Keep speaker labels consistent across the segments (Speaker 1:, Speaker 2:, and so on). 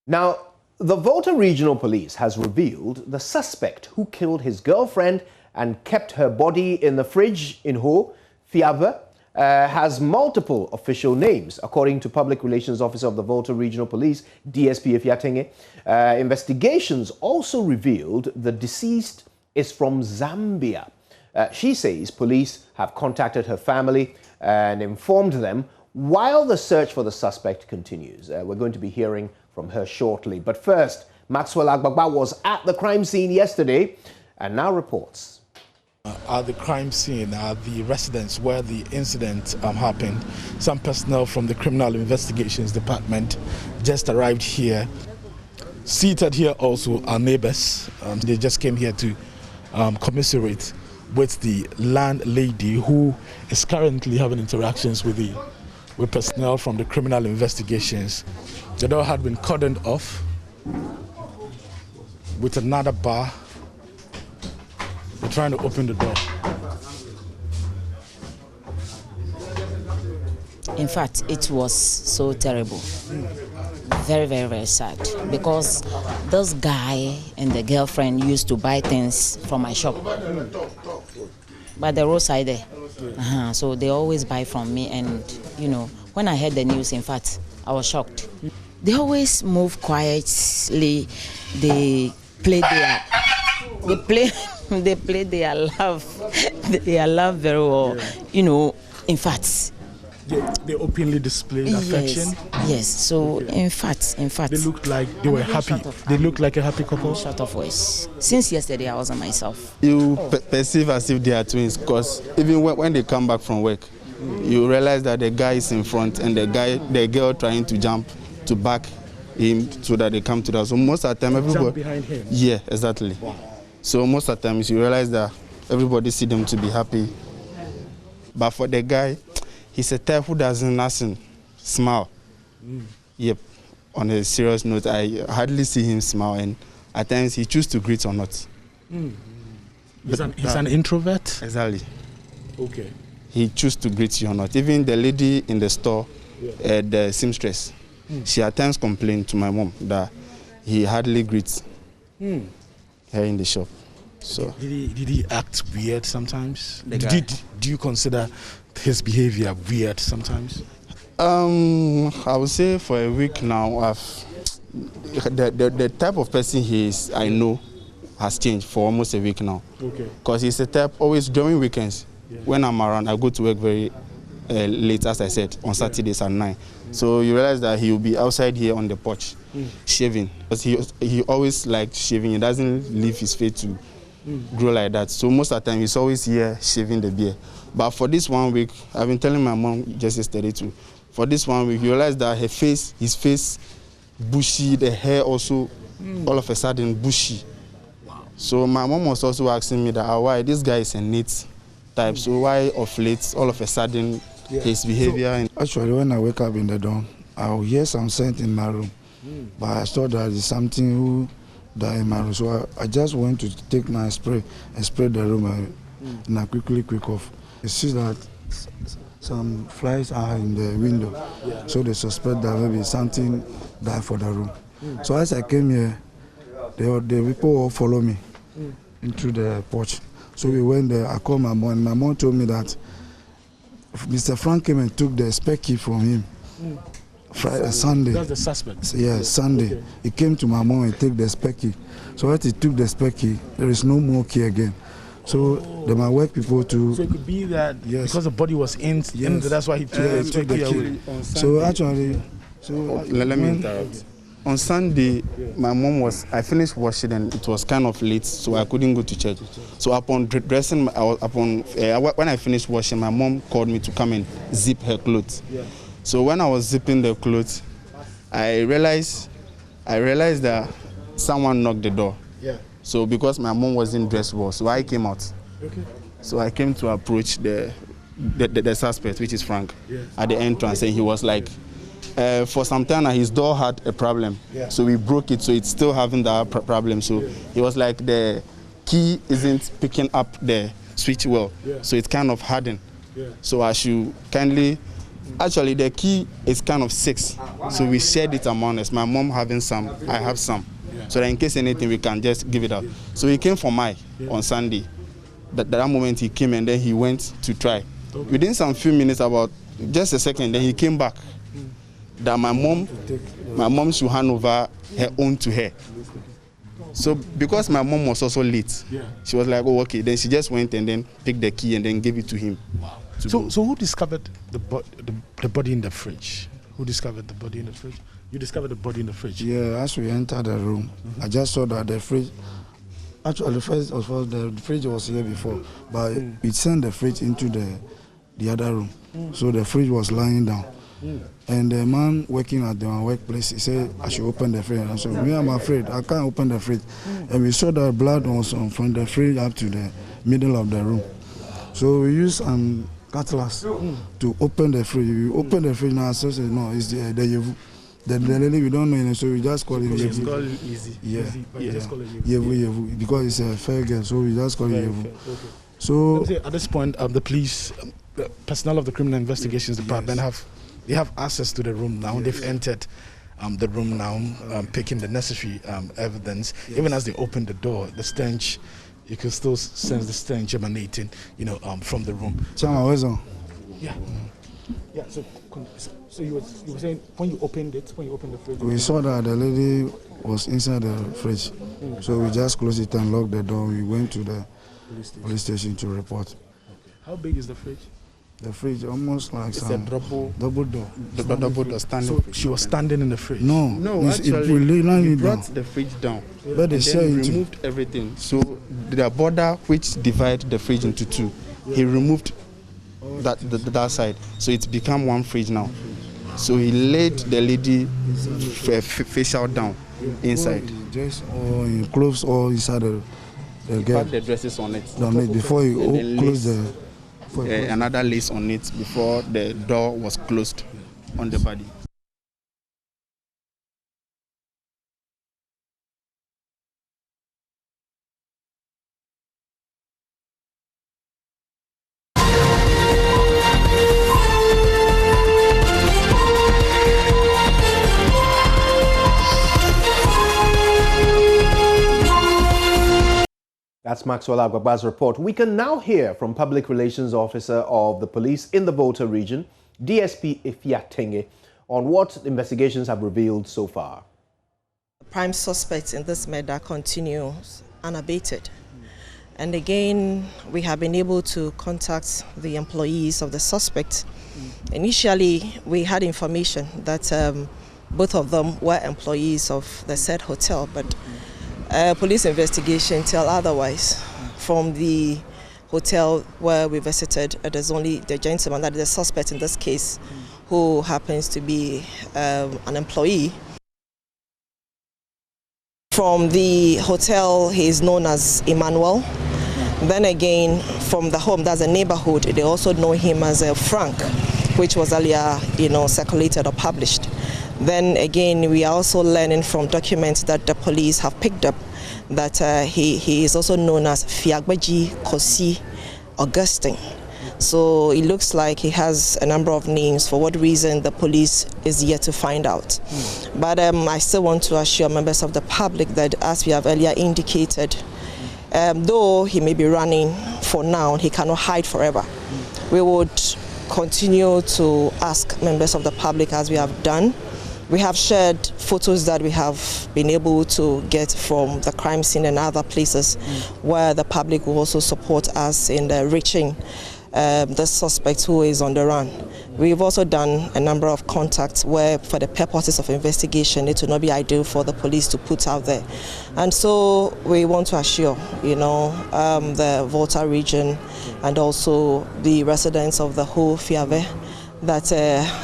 Speaker 1: Now, the Volta Regional Police has revealed the suspect who killed his girlfriend and kept her body in the fridge in Ho, Fiave, has multiple official names. According to Public Relations Officer of the Volta Regional Police, DSP Efiatenge, investigations also revealed the deceased is from Zambia. She says police have contacted her family and informed them while the search for the suspect continues. We're going to be hearing from her shortly. But first, Maxwell Agbagba was at the crime scene yesterday and now reports.
Speaker 2: At the crime scene, at the residence where the incident happened, some personnel from the Criminal Investigations Department just arrived here. Seated here also are neighbors. They just came here to commiserate with the landlady who is currently having interactions with personnel from the Criminal Investigations. The door had been cordoned off with another bar. They're trying to open the door.
Speaker 3: In fact, it was so terrible. Very, very, very sad. Because this guy and the girlfriend used to buy things from my shop. By the roadside there. So they always buy from me, and you know, when I heard the news, in fact, I was shocked. They always move quietly. They play their love very well. You know, in fact.
Speaker 2: They openly displayed affection.
Speaker 3: Yes. So in fact,
Speaker 2: they looked like they were happy. They looked like a happy couple.
Speaker 3: Short of voice. Since yesterday, I wasn't myself.
Speaker 4: You perceive as if they are twins, because even when they come back from work, you realize that the guy is in front and the girl trying to jump to back him so that they come to that. So most of the time, everybody
Speaker 2: jump behind him.
Speaker 4: Yeah, exactly. Wow. So most of the times you realize that everybody see them to be happy, but for the guy, he's a type who doesn't smile. Yep. On a serious note, I hardly see him smile, and at times he chooses to greet or not.
Speaker 2: He's an introvert?
Speaker 4: Exactly.
Speaker 2: Okay.
Speaker 4: He chooses to greet you or not. Even the lady in the store, the seamstress, she at times complained to my mom that he hardly greets her in the shop. So
Speaker 2: Did he act weird sometimes? Do you consider his behavior weird sometimes?
Speaker 4: I would say for a week now, the type of person he is, I know, has changed for almost a week now. Okay. Because he's the type, always during weekends, when I'm around, I go to work very late, as I said, on Saturdays at 9. So you realize that he will be outside here on the porch, shaving. Because he always liked shaving. He doesn't leave his face to grow like that. So most of the time, he's always here shaving the beard. But for this 1 week, I've been telling my mom just yesterday too, for this 1 week, you realize that his face, bushy, the hair also, all of a sudden bushy. Wow. So my mom was also asking me that, why this guy is a neat type, so why of late, all of a sudden, his behavior.
Speaker 5: Actually, when I wake up in the dawn, I'll hear some scent in my room. But I thought that it's something who died in my room. So I just went to take my spray and spray the room, and I quick off. You see that some flies are in the window, so they suspect that maybe something died for the room. So as I came here, the people all follow me into the porch. So we went there, I called my mom, and my mom told me that Mr. Frank came and took the spare key from him. Friday, Sunday.
Speaker 2: That's the suspect?
Speaker 5: Yeah, Sunday. Okay. He came to my mom and took the spare key. So when he took the spare key, there is no more key again. So they might work people to...
Speaker 2: So it could be that because the body was in that's why he took the key.
Speaker 5: So actually...
Speaker 4: Let me interrupt. On Sunday, my mom I finished washing and it was kind of late, so I couldn't go to church. So upon dressing, when I finished washing, my mom called me to come and zip her clothes. So when I was zipping the clothes, I realized that someone knocked the door. So because my mom wasn't dressed well, so I came out. Okay. So I came to approach the suspect, which is Frank, at the entrance, and he was like, for some time now, his door had a problem. So we broke it, so it's still having that problem. So he was like, the key isn't picking up the switch well, so it's kind of hardened. So I should kindly Actually, the key is kind of 6, so we shared it among us. My mom having some, I have some. So that in case anything, we can just give it out. So he came for Mike on Sunday. That moment he came and then he went to try. Within some few minutes, about just a second, then he came back. That my mom should hand over her own to her. So because my mom was also late, she was like, oh, okay. Then she just went and then picked the key and then gave it to him.
Speaker 2: Wow. So who discovered the body in the fridge? Who discovered the body in the fridge? You discovered the body in the fridge?
Speaker 5: Yeah, as we entered the room, I just saw that the fridge, actually first of all, the fridge was here before, but it sent the fridge into the other room. So the fridge was lying down. And the man working at the workplace, he said, I should open the fridge. And I said, me, I'm afraid, I can't open the fridge. And we saw that blood was from the fridge up to the middle of the room. So we used cutlass to open the fridge. We opened the fridge now, so said, no, it's the Yevu. The lady, we don't know, so we just call it Yevu.
Speaker 2: It's called easy.
Speaker 5: Yeah,
Speaker 2: easy, but you just call it
Speaker 5: Yevu, because it's a fair girl, so we just call it Yevu.
Speaker 2: Okay.
Speaker 5: So
Speaker 2: at this point, the police, the personnel of the Criminal Investigations Department have access to the room now. They've entered the room now, picking the necessary evidence. Even as they open the door, the stench, you can still sense the stench emanating, from the room.
Speaker 5: Yeah.
Speaker 2: Yeah. So you were saying when you opened the fridge,
Speaker 5: we saw that the lady was inside the fridge. So we just closed it and locked the door. We went to the police station to report.
Speaker 2: Okay. How big is the fridge?
Speaker 5: The fridge almost like
Speaker 2: it's a double
Speaker 4: door. The double door standing.
Speaker 2: So she was standing in the fridge.
Speaker 4: No, actually, we brought the fridge down.
Speaker 5: But they
Speaker 4: removed everything. So the border which divided the fridge into 2, he removed that side. So it's become one fridge now. So he laid the lady facial down inside.
Speaker 5: Dress or in clothes or inside the girl.
Speaker 4: Put the dresses on it.
Speaker 5: Before you close the.
Speaker 4: Another lace on it before the door was closed on the body.
Speaker 1: That's Maxwell Agbaba's report. We can now hear from Public Relations Officer of the Police in the Volta region, DSP Ifya Tenge, on what investigations have revealed so far.
Speaker 6: Prime suspects in this murder continues unabated. And again, we have been able to contact the employees of the suspect. Initially, we had information that both of them were employees of the said hotel, but police investigation tell otherwise. From the hotel where we visited, there's only the gentleman that is the suspect in this case, who happens to be an employee. From the hotel, he is known as Emmanuel. Then again, from the home, that's a neighborhood, they also know him as Frank, which was earlier, circulated or published. Then again, we are also learning from documents that the police have picked up that he is also known as Fiagbaji Kosi Augustine. So it looks like he has a number of names. For what reason, the police is yet to find out. But I still want to assure members of the public that, as we have earlier indicated, though he may be running for now, he cannot hide forever. We would continue to ask members of the public, as we have done. We have shared photos that we have been able to get from the crime scene and other places where the public will also support us in reaching the suspect who is on the run. We've also done a number of contacts where, for the purposes of investigation, it will not be ideal for the police to put out there. And so we want to assure, the Volta region and also the residents of the whole Fiave that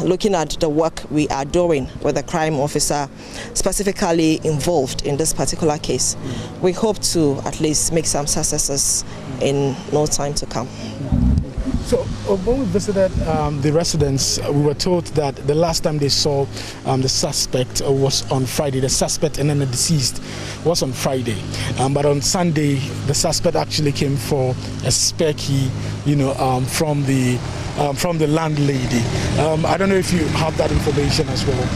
Speaker 6: looking at the work we are doing with the crime officer specifically involved in this particular case, we hope to at least make some successes in no time to come.
Speaker 2: So when we visited the residence, we were told that the last time they saw the suspect was on Friday. The suspect and then the deceased was on Friday. But on Sunday, the suspect actually came for a spare key, from the landlady. I don't know if you have that information as well.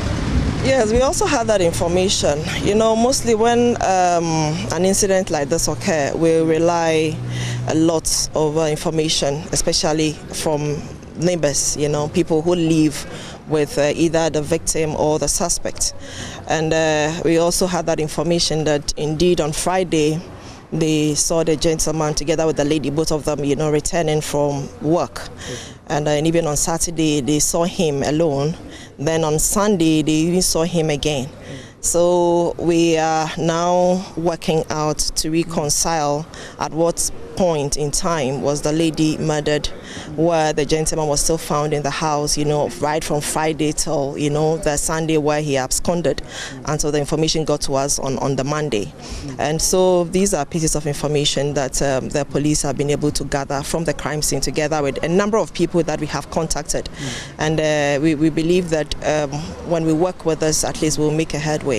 Speaker 6: Yes, we also had that information. Mostly when an incident like this occurs, we rely a lot of information, especially from neighbors, people who live with either the victim or the suspect. And we also had that information that indeed on Friday, they saw the gentleman together with the lady, both of them, returning from work. And even on Saturday, they saw him alone. Then on Sunday, they even saw him again. So we are now working out to reconcile at what point in time was the lady murdered, where the gentleman was still found in the house, right from Friday till, the Sunday where he absconded. And so the information got to us on the Monday. And so these are pieces of information that the police have been able to gather from the crime scene together with a number of people that we have contacted. And we believe that when we work with this, at least we'll make a headway.